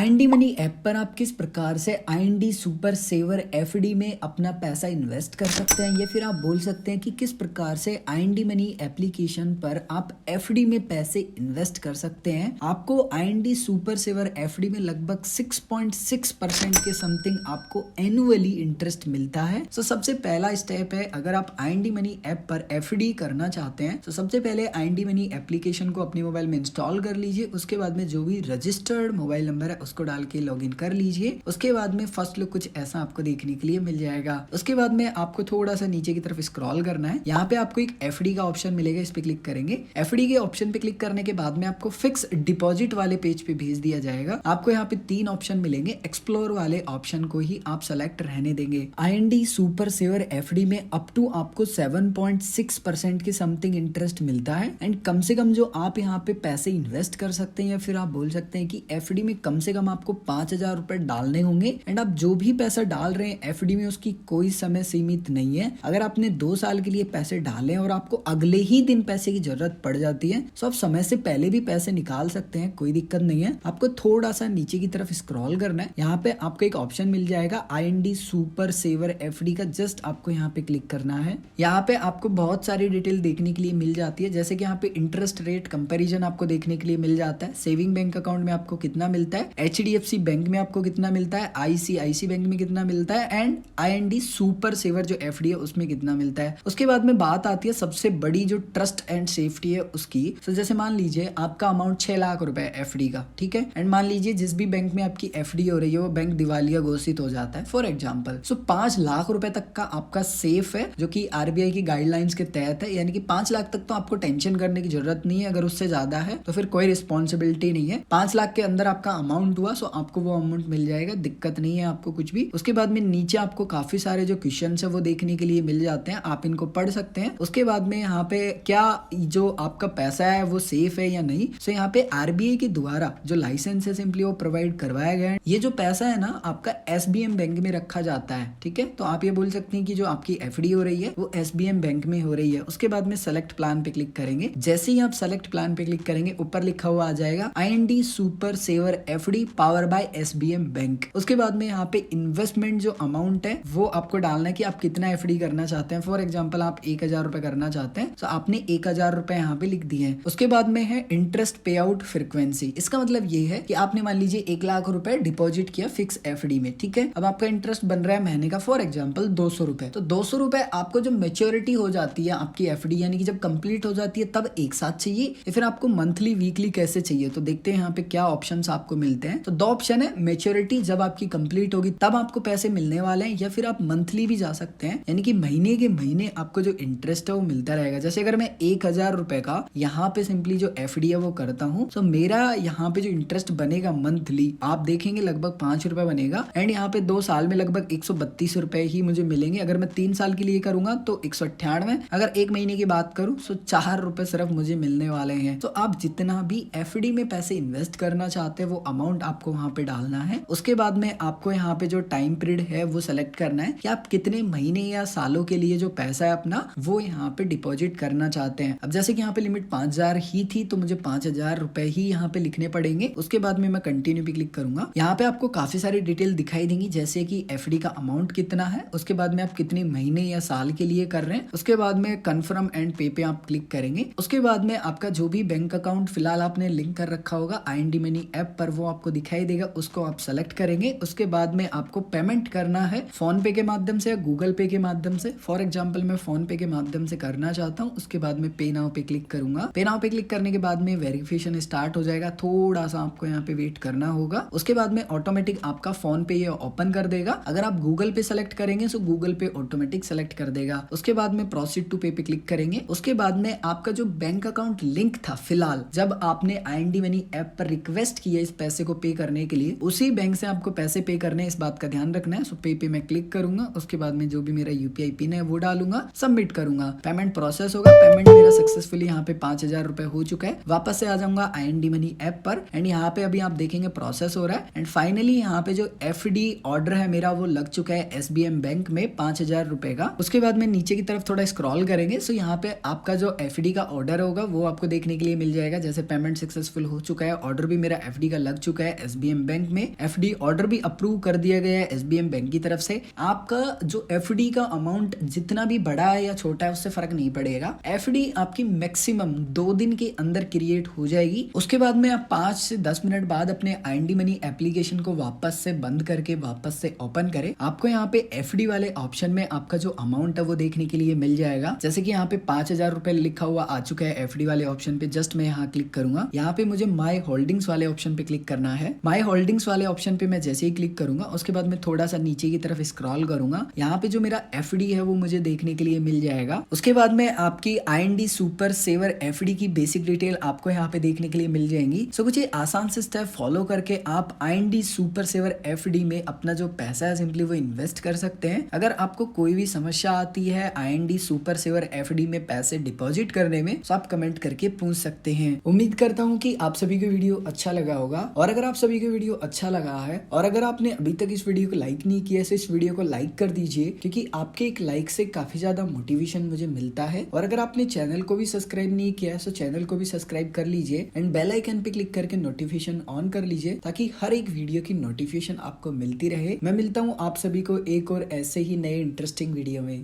IND money app पर आप किस प्रकार से आईएनडी सुपर सेवर एफडी में अपना पैसा इन्वेस्ट कर सकते हैं, या फिर आप बोल सकते हैं कि किस प्रकार से आईएनडी मनी एप्लीकेशन पर आप एफडी में पैसे इन्वेस्ट कर सकते हैं। आपको आईएनडी सुपर सेवर एफडी में लगभग 6.6% के समथिंग आपको एनुअली इंटरेस्ट मिलता है। तो सबसे पहला स्टेप है, अगर आप आईएनडी मनी ऐप पर एफडी करना चाहते हैं तो सबसे पहले आईएनडी मनी एप्लीकेशन को अपने मोबाइल में इंस्टॉल कर लीजिए। उसके बाद में जो भी रजिस्टर्ड मोबाइल नंबर है उसको डाल के लॉगिन कर लीजिए। उसके बाद में फर्स्ट लुक कुछ ऐसा आपको देखने के लिए मिल जाएगा। उसके बाद में आपको थोड़ा सा नीचे की तरफ स्क्रॉल करना है। यहाँ पे आपको एक एफडी का ऑप्शन मिलेगा, इस पे क्लिक करेंगे। एफडी के ऑप्शन पे क्लिक करने के बाद में आपको फिक्स डिपॉजिट वाले पेज पे भेज दिया जाएगा। आपको यहाँ पे 3 ऑप्शन मिलेंगे, एक्सप्लोर वाले ऑप्शन को ही आप सेलेक्ट रहने देंगे। आईएनडी सुपर सेवर एफडी में अप टू आपको 7.6% के समथिंग इंटरेस्ट मिलता है। एंड कम से कम जो आप यहाँ पे पैसे इन्वेस्ट कर सकते हैं, या फिर आप बोल सकते हैं कि एफडी में कम से कम आपको 5,000 रुपए डालने होंगे। एंड आप जो भी पैसा डाल रहे हैं एफडी में उसकी कोई समय सीमित नहीं है। अगर आपने 2 साल के लिए पैसे डाले और आपको अगले ही दिन पैसे की जरूरत पड़ जाती है तो आप समय से पहले भी पैसे निकाल सकते हैं, कोई दिक्कत नहीं है। आपको थोड़ा सा नीचे की तरफ स्क्रॉल करना है। यहाँ पे आपको एक ऑप्शन मिल जाएगा आईएनडी सुपर सेवर एफडी का, जस्ट आपको यहाँ पे क्लिक करना है। यहाँ पे आपको बहुत सारी डिटेल देखने के लिए मिल जाती है, जैसे कि यहाँ पे इंटरेस्ट रेट कंपैरिजन आपको देखने के लिए मिल जाता है। सेविंग बैंक अकाउंट में आपको कितना मिलता है, एचडीएफसी बैंक में आपको कितना मिलता है, आईसीआईसी बैंक में कितना मिलता है, एंड आईएनडी सुपर सेवर जो एफडी है उसमें कितना मिलता है। उसके बाद में बात आती है सबसे बड़ी जो ट्रस्ट एंड सेफ्टी है उसकी। तो जैसे मान लीजिए आपका अमाउंट 6 लाख रुपए एफडी का, ठीक है। एंड मान लीजिए जिस भी बैंक में आपकी एफडी हो रही है वो बैंक दिवालिया घोषित हो जाता है फॉर एग्जाम्पल। सो 5 लाख रुपए तक का आपका सेफ है, जो कि आरबीआई की गाइडलाइंस के तहत है। यानी कि 5 लाख तक तो आपको टेंशन करने की जरूरत नहीं है। अगर उससे ज्यादा है तो फिर कोई रिस्पॉन्सिबिलिटी नहीं है। 5 लाख के अंदर आपका अमाउंट हुआ सो आपको वो अमाउंट मिल जाएगा, दिक्कत नहीं है आपको कुछ भी। उसके बाद में नीचे आपको काफी सारे जो क्वेश्चन है वो देखने के लिए मिल जाते हैं, आप इनको पढ़ सकते हैं। उसके बाद में यहाँ पे क्या जो आपका पैसा है वो सेफ है या नहीं। सो यहाँ पे आरबीआई के द्वारा जो लाइसेंस है सिंपली वो प्रोवाइड करवाया गया है। ये जो पैसा है ना आपका एसबीएम बैंक में रखा जाता है, ठीक है। तो आप ये बोल सकते हैं कि जो आपकी एफडी हो रही है वो एसबीएम बैंक में हो रही है। उसके बाद में सेलेक्ट प्लान पे क्लिक करेंगे। जैसे ही आप सेलेक्ट प्लान पे क्लिक करेंगे ऊपर लिखा हुआ आ जाएगा IND super saver FD power by SBM bank. उसके बाद में यहाँ पे इन्वेस्टमेंट जो अमाउंट है वो आपको डालना है कि आप कितना एफडी करना चाहते हैं। फॉर एग्जाम्पल आप 1,000 रुपए करना चाहते हैं तो आपने 1,000 रुपए यहाँ पे लिख दिए हैं। उसके बाद में है इंटरेस्ट पे आउट फ्रीक्वेंसी। इसका मतलब ये है कि आपने मान लीजिए 1 लाख रुपए डिपॉजिट किया फिक्स एफडी में, ठीक है। अब आपका इंटरेस्ट बन रहा है महीने का फॉर एग्जाम्पल 200 रुपए। तो 200 रुपए आपको जब मेच्योरिटी हो जाती है आपकी एफडी, यानी कि जब कंप्लीट हो जाती है तब एक साथ चाहिए, या फिर आपको मंथली वीकली कैसे चाहिए। तो देखते हैं यहाँ पे क्या ऑप्शंस आपको मिलते हैं। तो 2 ऑप्शन है, मेच्योरिटी जब आपकी कंप्लीट होगी तब आपको पैसे मिलने वाले हैं, या फिर आप मंथली भी जा सकते हैं, यानी कि महीने के महीने आपको जो इंटरेस्ट है वो मिलता रहेगा। जैसे अगर मैं 1,000 रुपए का यहाँ पे सिंपली जो एफडी है वो करता हूँ तो मेरा यहाँ पे जो इंटरेस्ट बनेगा मंथली आप देखेंगे लगभग 5 रुपए बनेगा। एंड यहाँ पे 2 साल में लगभग 132 रुपए ही मुझे मिलेंगे। अगर मैं 3 साल के लिए करूंगा तो 198। अगर 1 महीने की बात करूं तो 4 रुपए सिर्फ मुझे मिलने वाले हैं। तो आप जितना भी एफडी में पैसे इन्वेस्ट करना चाहते हैं वो अमाउंट आपको वहां पे डालना है। उसके बाद में आपको यहाँ पे जो टाइम पीरियड है वो सेलेक्ट करना है कि आप कितने महीने या सालों के लिए जो पैसा है अपना वो यहाँ पे डिपॉजिट करना चाहते हैं। अब जैसे कि यहाँ पे लिमिट 5,000 ही थी तो मुझे 5,000 रुपए ही यहाँ पे लिखने पड़ेंगे। उसके बाद में मैं कंटिन्यू पे क्लिक करूंगा। यहाँ पे आपको काफी सारी डिटेल दिखाई देंगी, जैसे कि एफडी का अमाउंट कितना है, उसके बाद में आप कितने महीने या साल के लिए कर रहे हैं। उसके बाद में कन्फर्म एंड पे आप क्लिक करेंगे। उसके बाद में आपका जो भी बैंक अकाउंट फिलहाल आपने लिंक कर रखा होगा आईएनडी मनी ऐप पर वो आपको दिखाई देगा, उसको आप सेलेक्ट करेंगे। उसके बाद में आपको पेमेंट करना है फोन पे के माध्यम से या गूगल पे के माध्यम से। फॉर एग्जाम्पल मैं फोन पे के माध्यम से करना चाहता हूँ। उसके बाद में पे नाउ पे क्लिक करूंगा। पे नाउ पे क्लिक करने के बाद में वेरिफिकेशन स्टार्ट हो जाएगा, थोड़ा सा आपको यहाँ पे वेट करना होगा। उसके बाद में ऑटोमेटिक आपका फोन पे ये ओपन कर देगा। अगर आप गूगल पे सेलेक्ट करेंगे तो गूगल पे ऑटोमेटिक सेलेक्ट कर देगा। उसके बाद में प्रोसीड टू पे पे क्लिक करेंगे। उसके बाद में आपका जो बैंक अकाउंट लिंक था फिलहाल जब आपने आईएनडी मनी ऐप पर रिक्वेस्ट किया इस पैसे को पे करने के लिए, उसी बैंक से आपको पैसे पे करने, इस बात का ध्यान रखना है। सो पे पे मैं क्लिक करूंगा। उसके बाद में जो भी मेरा यूपीआई पिन है वो डालूंगा, सबमिट करूंगा, पेमेंट प्रोसेस होगा। पेमेंट मेरा सक्सेसफुली यहाँ पे 5,000 रुपए हो चुका है। वापस से आ जाऊंगा आईएनडी मनी ऐप पर एंड यहाँ पे अभी आप देखेंगे प्रोसेस हो रहा है। एंड फाइनली यहाँ पे जो एफडी ऑर्डर है मेरा वो लग चुका है एसबीएम बैंक में 5,000 रुपए का। उसके बाद में नीचे की तरफ थोड़ा स्क्रॉल करेंगे सो यहाँ पे आपका जो एफडी का ऑर्डर होगा वो आपको देखने के लिए मिल जाएगा। जैसे पेमेंट सक्सेसफुल हो चुका है, ऑर्डर भी मेरा एफडी का लग चुका है है SBM बैंक में। FD ऑर्डर भी अप्रूव कर दिया गया है SBM बैंक की तरफ से। आपका जो FD का अमाउंट जितना भी बड़ा है या छोटा है उससे फर्क नहीं पड़ेगा। FD आपकी मैक्सिमम 2 दिन के अंदर क्रिएट हो जाएगी। उसके बाद में आप 5 से 10 मिनट बाद अपने IND मनी एप्लीकेशन को वापस से बंद करके वापस से ओपन करें। आपको यहाँ पे FD वाले ऑप्शन में आपका जो अमाउंट है वो देखने के लिए मिल जाएगा। जैसे कि यहाँ पे 5,000 रुपए लिखा हुआ आ चुका है FD वाले ऑप्शन पे। जस्ट मैं यहाँ क्लिक करूंगा। यहाँ पे मुझे माई होल्डिंग्स वाले ऑप्शन पे क्लिक करना है। माई होल्डिंग्स वाले ऑप्शन पे मैं जैसे ही क्लिक करूंगा उसके बाद मैं थोड़ा सा नीचे की तरफ स्क्रॉल करूंगा। यहाँ पे जो मेरा FD है वो मुझे देखने के लिए मिल जाएगा। उसके बाद में आपकी IND सुपर सेवर FD की बेसिक डिटेल आपको यहाँ पे देखने के लिए मिल जाएंगी। सो कुछ आसान से स्टेप फॉलो करके आप IND सुपर सेवर FD में अपना जो पैसा है सिंपली वो इन्वेस्ट कर सकते हैं। अगर आपको कोई भी समस्या आती है IND सुपर सेवर FD में पैसे डिपॉजिट करने में तो आप कमेंट करके पूछ सकते हैं। उम्मीद करता हूँ कि आप सभी को वीडियो अच्छा लगा होगा। और अगर आप सभी को वीडियो अच्छा लगा है और अगर आपने अभी तक इस वीडियो को लाइक नहीं किया तो इस वीडियो को लाइक कर दीजिए, क्योंकि आपके एक लाइक से काफी ज्यादा मोटिवेशन मुझे मिलता है। और अगर आपने चैनल को भी सब्सक्राइब नहीं किया है तो चैनल को भी सब्सक्राइब कर लीजिए एंड बेल आइकन पे क्लिक करके नोटिफिकेशन ऑन कर लीजिए, ताकि हर एक वीडियो की नोटिफिकेशन आपको मिलती रहे। मैं मिलता हूँ आप सभी को एक और ऐसे ही नए इंटरेस्टिंग वीडियो में।